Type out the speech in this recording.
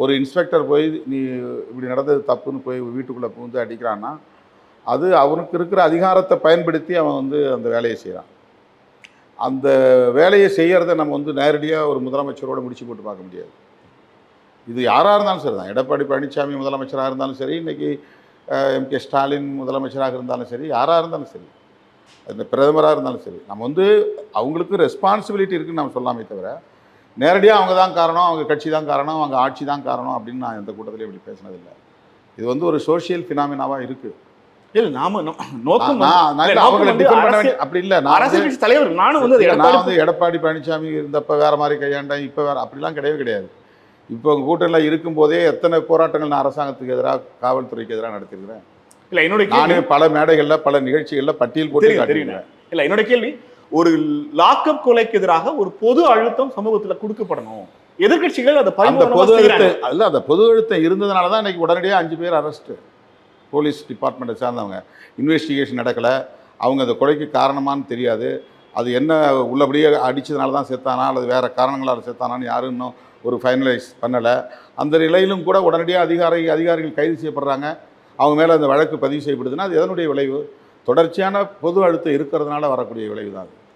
ஒரு இன்ஸ்பெக்டர் போய் நீ இப்படி நடந்தது தப்புன்னு போய் வீட்டுக்குள்ளே புகுந்து அடிக்கிறான்னா அது அவனுக்கு இருக்கிற அதிகாரத்தை பயன்படுத்தி அவன் வந்து அந்த வேலையை செய்கிறான். அந்த வேலையை செய்கிறத நம்ம வந்து நேரடியாக ஒரு முதலமைச்சரோடு முடிச்சு போட்டு பார்க்க முடியாது. இது யாராக இருந்தாலும் சரி தான். எடப்பாடி பழனிசாமி முதலமைச்சராக இருந்தாலும் சரி, இன்றைக்கி எம்.கே. ஸ்டாலின் முதலமைச்சராக இருந்தாலும் சரி, யாராக இருந்தாலும் சரி, இந்த பிரதமராக இருந்தாலும் சரி, நம்ம வந்து அவங்களுக்கு ரெஸ்பான்சிபிலிட்டி இருக்குதுன்னு நம்ம சொல்லாமே தவிர நேரடியாக அவங்க தான் காரணம், அவங்க கட்சி தான் காரணம், அவங்க ஆட்சி தான் காரணம் அப்படின்னு நான் எந்த கூட்டத்திலையும் இப்படி பேசினதில்லை. இது வந்து ஒரு சோஷியல் ஃபினாமினாவாக இருக்குது. இல்ல நாம நோக்கம் அப்படி இல்லை. அரசியல் தலைவர் நானும் வந்து எடப்பாடி பழனிசாமி இருந்தப்ப வேற மாதிரி கையாண்டேன், இப்போ வேற அப்படிலாம் கிடையாது. இப்போ உங்கள் கூட்டணியில் இருக்கும்போதே எத்தனை போராட்டங்கள் நான் அரசாங்கத்துக்கு எதிராக காவல்துறைக்கு எதிராக நடத்திருக்கிறேன். இல்லை என்னோட நானே பல மேடைகளில் பல நிகழ்ச்சிகளில் பட்டியல் போட்டு காட்டியிருக்கிறேன். இல்லை என்னோட கேள்வி, ஒரு லாக்அப் கொலைக்கு எதிராக ஒரு பொது அழுத்தம் சமூகத்தில் கொடுக்கப்படணும். எதிர்கட்சிகள் அந்த பொது அழுத்தம் அல்ல, அந்த பொது அழுத்தம் இருந்ததுனால தான் இன்னைக்கு உடனடியாக 5 பேர் அரெஸ்ட்டு. போலீஸ் டிபார்ட்மெண்ட்டை சார்ந்தவங்க. இன்வெஸ்டிகேஷன் நடக்கலை, அவங்க அந்த கொலைக்கு காரணமானு தெரியாது. அது என்ன உள்ளபடியே அடித்ததுனால தான் செத்தானா அல்லது வேறு காரணங்களால் செத்தானான்னு யாரும் இன்னும் ஒரு ஃபைனலைஸ் பண்ணலை. அந்த நிலையிலும் கூட உடனடியாக அதிகாரிகள் கைது செய்யப்படுறாங்க. அவங்க மேலே அந்த வழக்கு பதிவு செய்யப்படுதுன்னா அது எதனுடைய விளைவு? தொடர்ச்சியான பொது அழுத்தம் இருக்கிறதுனால வரக்கூடிய விளைவு தான் அது.